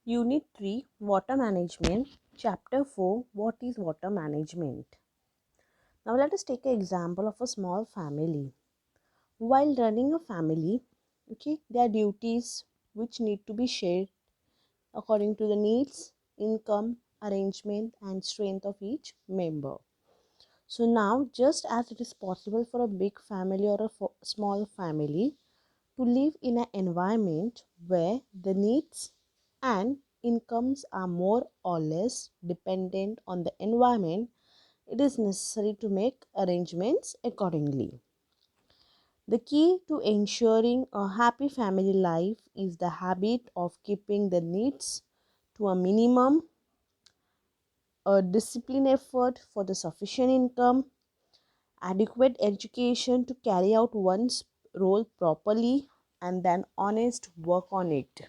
Unit 3 Water Management, Chapter 4 What is Water Management? Now, let us take an example of a small family. While running a family, there are duties which need to be shared according to the needs, income, arrangement, and strength of each member. So, now just as it is possible for a big family or a small family to live in an environment where the needs and incomes are more or less dependent on the environment, it is necessary to make arrangements accordingly. The key to ensuring a happy family life is the habit of keeping the needs to a minimum, a disciplined effort for the sufficient income, adequate education to carry out one's role properly, and then honest work on it.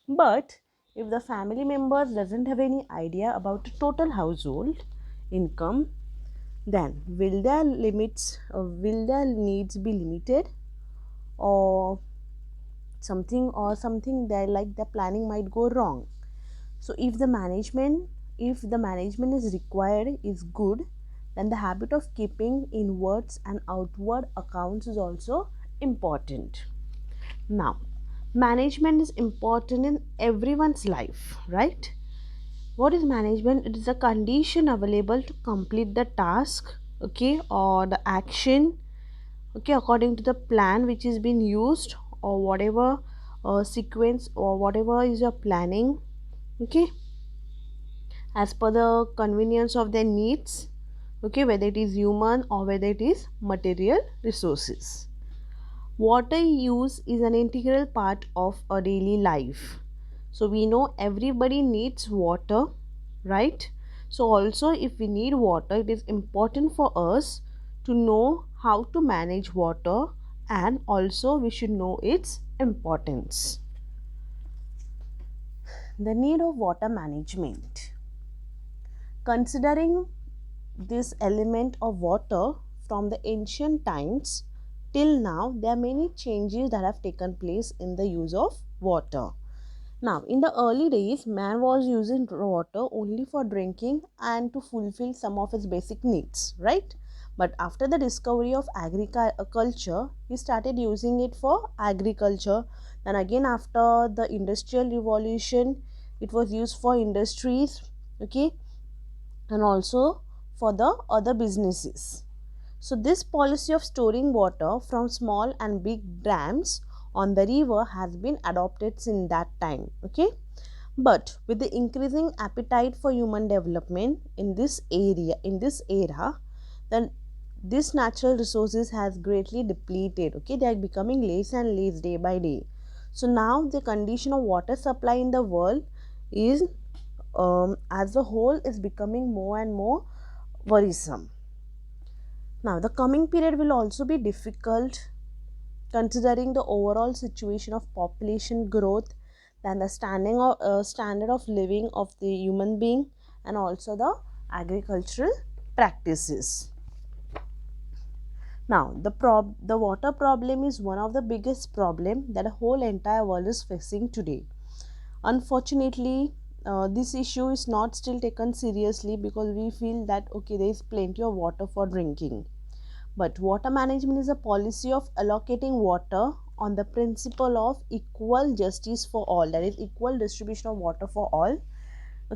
But if the family members doesn't have any idea about the total household income, then will their needs be limited, or something that like the planning might go wrong. So if the management is required is good, then the habit of keeping inwards and outward accounts is also important. Now, management is important in everyone's life, right? What is management? It is a condition available to complete the task, or the action, according to the plan which is being used, or whatever sequence or whatever is your planning, okay, as per the convenience of their needs, whether it is human or whether it is material resources. Water use is an integral part of our daily life. So we know everybody needs water, right? So also if we need water, it is important for us to know how to manage water, and also we should know its importance. The need of water management. Considering this element of water from the ancient times till now, there are many changes that have taken place in the use of water. Now, in the early days, man was using water only for drinking and to fulfill some of his basic needs, right? But after the discovery of agriculture, he started using it for agriculture. Then again, after the industrial revolution, it was used for industries, and also for the other businesses. So this policy of storing water from small and big dams on the river has been adopted since that time, but with the increasing appetite for human development in this era, then this natural resources has greatly depleted, they are becoming less and less day by day. So now the condition of water supply in the world is, as a whole, is becoming more and more worrisome. Now, the coming period will also be difficult considering the overall situation of population growth, then the standard of living of the human being, and also the agricultural practices. Now, the water problem is one of the biggest problem that the whole entire world is facing today. Unfortunately, this issue is not still taken seriously because we feel that there is plenty of water for drinking. But water management is a policy of allocating water on the principle of equal justice for all, that is equal distribution of water for all,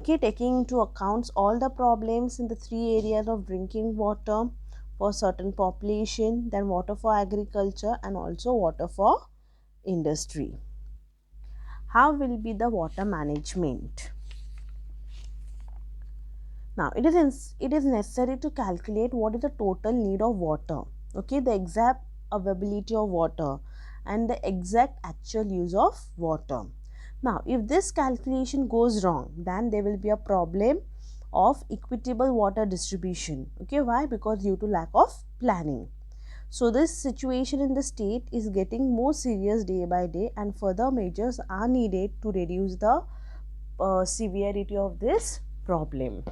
taking into account all the problems in the three areas of drinking water for certain population, then water for agriculture, and also water for industry. How will be the water management? Now, it is necessary to calculate what is the total need of water, the exact availability of water, and the exact actual use of water. Now, if this calculation goes wrong, then there will be a problem of equitable water distribution. Why? Because due to lack of planning. So this situation in the state is getting more serious day by day, and further measures are needed to reduce the severity of this problem.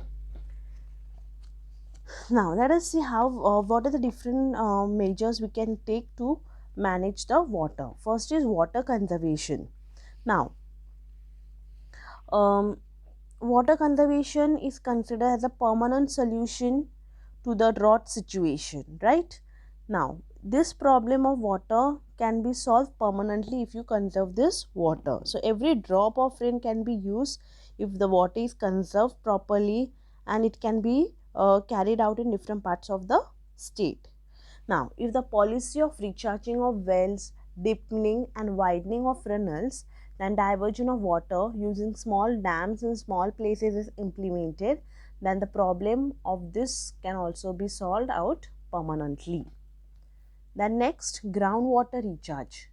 Now let us see how what are the different measures we can take to manage the water. First is water conservation. Now um, water conservation is considered as a permanent solution to the drought situation, right? Now, this problem of water can be solved permanently if you conserve this water. So, every drop of rain can be used if the water is conserved properly, and it can be carried out in different parts of the state. Now, if the policy of recharging of wells, deepening and widening of runnels, then diversion of water using small dams in small places is implemented, then the problem of this can also be solved out permanently. Then next, groundwater recharge.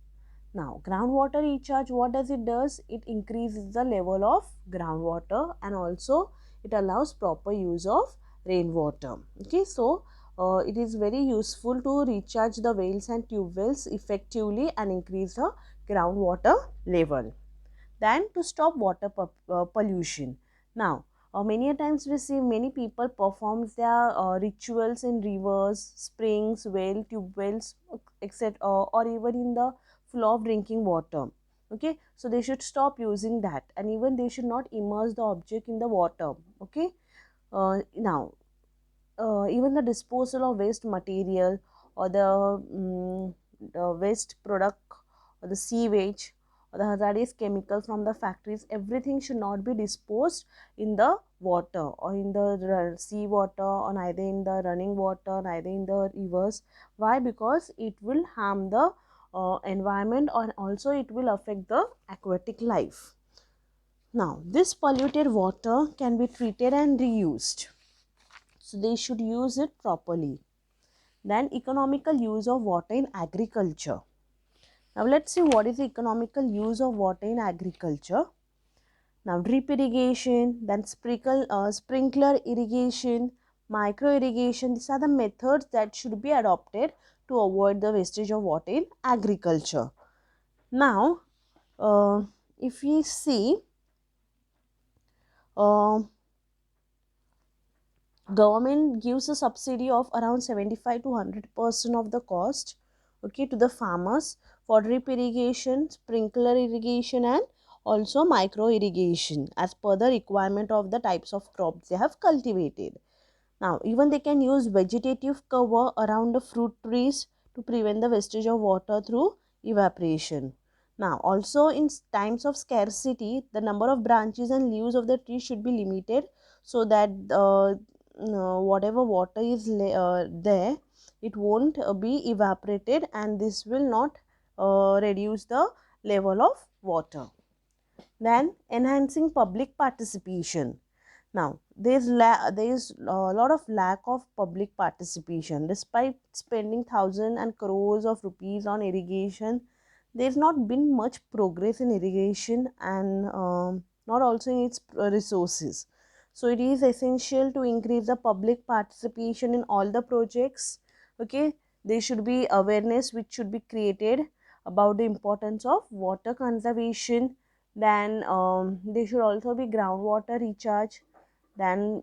Now, groundwater recharge, what does it does? It increases the level of groundwater, and also it allows proper use of rainwater. Okay, so it is very useful to recharge the wells and tube wells effectively and increase the groundwater level. Then to stop water pollution. Now, many a times we see many people perform their rituals in rivers, springs, well, tube wells, etc., or even in the flow of drinking water. Okay, so they should stop using that, and even they should not immerse the object in the water. Okay, now even the disposal of waste material, or the waste product, or the sewage, or the hazardous chemical from the factories, everything should not be disposed in the water, or in the sea water, or neither in the running water, neither in the rivers. Why? Because it will harm the environment, and also it will affect the aquatic life. Now, this polluted water can be treated and reused, so they should use it properly. Then economical use of water in agriculture. Now let's see what is the economical use of water in agriculture. Now drip irrigation, then sprinkler irrigation, micro irrigation, these are the methods that should be adopted to avoid the wastage of water in agriculture. Now uh, if we see, uh, government gives a subsidy of around 75 to 100% of the cost, okay, to the farmers for drip irrigation, sprinkler irrigation, and also micro irrigation as per the requirement of the types of crops they have cultivated. Now, even they can use vegetative cover around the fruit trees to prevent the wastage of water through evaporation. Now, also in times of scarcity, the number of branches and leaves of the tree should be limited, so that whatever water is there, it won't be evaporated, and this will not reduce the level of water. Then enhancing public participation. Now, there is a lot of lack of public participation. Despite spending thousands and crores of rupees on irrigation, there has not been much progress in irrigation, and not also in its resources. So, it is essential to increase the public participation in all the projects. Okay, there should be awareness which should be created about the importance of water conservation. Then there should also be groundwater recharge, then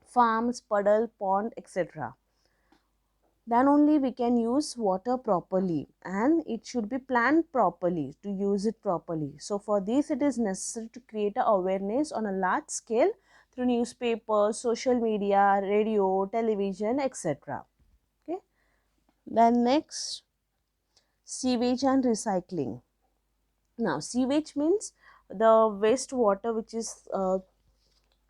farms, puddle, pond, etc. Then only we can use water properly, and it should be planned properly to use it properly. So for this, it is necessary to create a awareness on a large scale through newspapers, social media, radio, television, etc. Okay. Then next, sewage and recycling. Now, sewage means the wastewater which is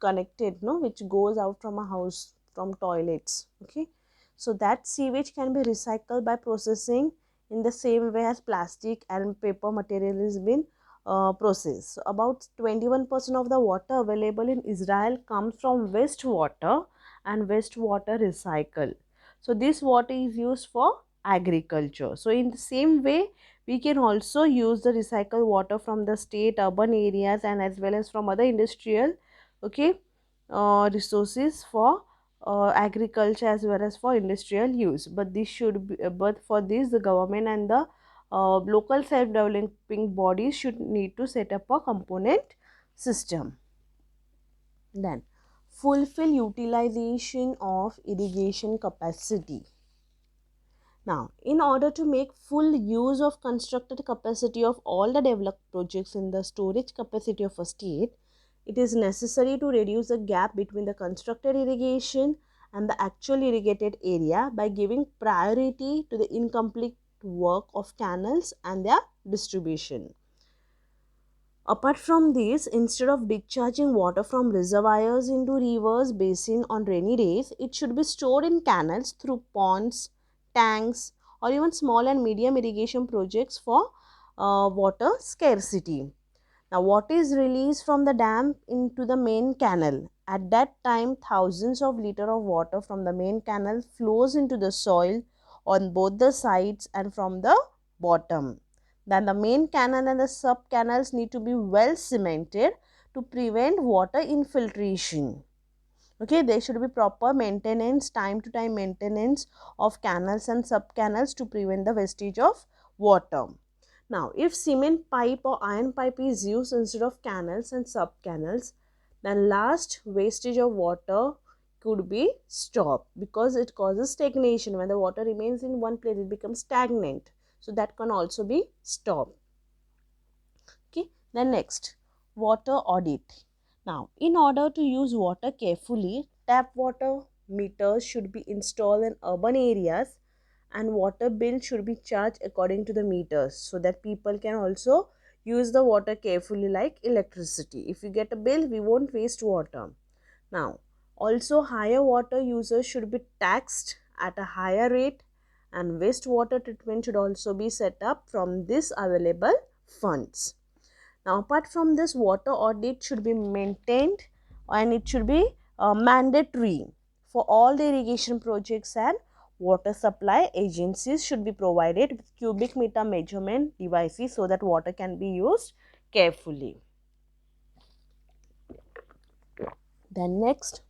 connected, no, which goes out from a house, from toilets. Okay, so that sewage can be recycled by processing in the same way as plastic and paper material is been processed. So about 21% of the water available in Israel comes from wastewater and wastewater recycle. So this water is used for agriculture. So in the same way, we can also use the recycled water from the state, urban areas, and as well as from other industrial, okay, resources for agriculture as well as for industrial use. But this should be, but for this the government and the local self developing bodies should need to set up a component system. Then fulfill utilization of irrigation capacity. Now, in order to make full use of constructed capacity of all the developed projects in the storage capacity of a state, it is necessary to reduce the gap between the constructed irrigation and the actual irrigated area by giving priority to the incomplete work of canals and their distribution. Apart from this, instead of discharging water from reservoirs into rivers basin on rainy days, it should be stored in canals through ponds, tanks, or even small and medium irrigation projects for water scarcity. Now, what is released from the dam into the main canal? At that time, thousands of liters of water from the main canal flows into the soil on both the sides and from the bottom. Then the main canal and the sub canals need to be well cemented to prevent water infiltration. Okay, there should be proper maintenance, time to time maintenance of canals and sub canals to prevent the wastage of water. Now, if cement pipe or iron pipe is used instead of canals and sub canals, then last wastage of water could be stopped because it causes stagnation. When the water remains in one place, it becomes stagnant. So that can also be stopped. Okay, then next, water audit. Now, in order to use water carefully, tap water meters should be installed in urban areas and water bill should be charged according to the meters so that people can also use the water carefully like electricity. If you get a bill, we won't waste water. Now, also higher water users should be taxed at a higher rate and wastewater treatment should also be set up from this available funds. Now, apart from this, water audit should be maintained and it should be mandatory for all the irrigation projects, and water supply agencies should be provided with cubic meter measurement devices so that water can be used carefully. Then next,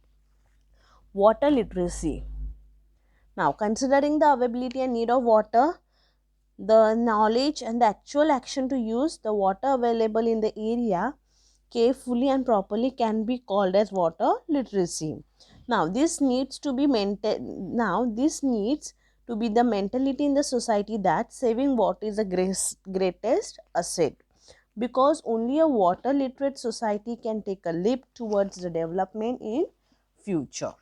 water literacy. Now, considering the availability and need of water, the knowledge and the actual action to use the water available in the area carefully and properly can be called as water literacy. Now, this needs to be the mentality in the society that saving water is the greatest asset, because only a water literate society can take a leap towards the development in future.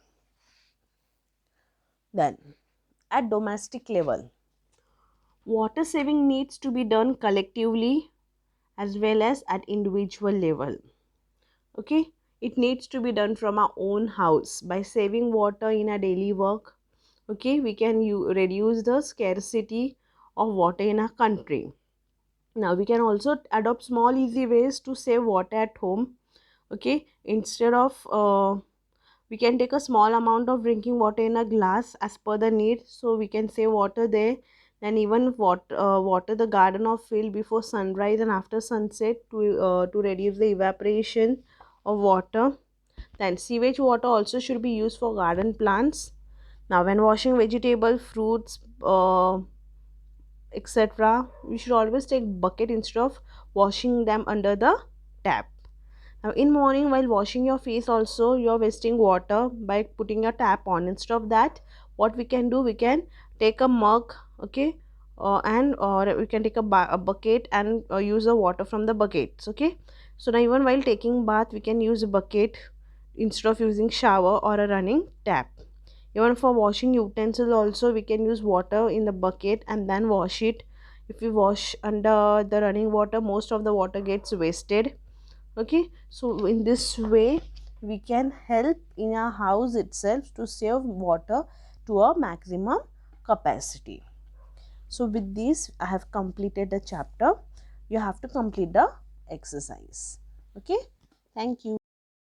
Then, at domestic level, water saving needs to be done collectively as well as at individual level. Okay, it needs to be done from our own house by saving water in our daily work. Okay, we can reduce the scarcity of water in our country. Now, we can also adopt small easy ways to save water at home. Okay, instead of we can take a small amount of drinking water in a glass as per the need, so we can save water there. Then even water the garden or field before sunrise and after sunset to reduce the evaporation of water. Then sewage water also should be used for garden plants. Now, when washing vegetable, fruits, etc., we should always take bucket instead of washing them under the tap. Now, in morning while washing your face also, you are wasting water by putting your tap on. Instead of that, what we can do, we can take a mug, okay, and or we can take a bucket and use the water from the buckets. Okay, so now even while taking bath, we can use a bucket instead of using shower or a running tap. Even for washing utensils also, we can use water in the bucket and then wash it. If we wash under the running water, most of the water gets wasted. Okay, so in this way we can help in our house itself to save water to a maximum capacity. So with this, I have completed the chapter. You have to complete the exercise. Okay, thank you.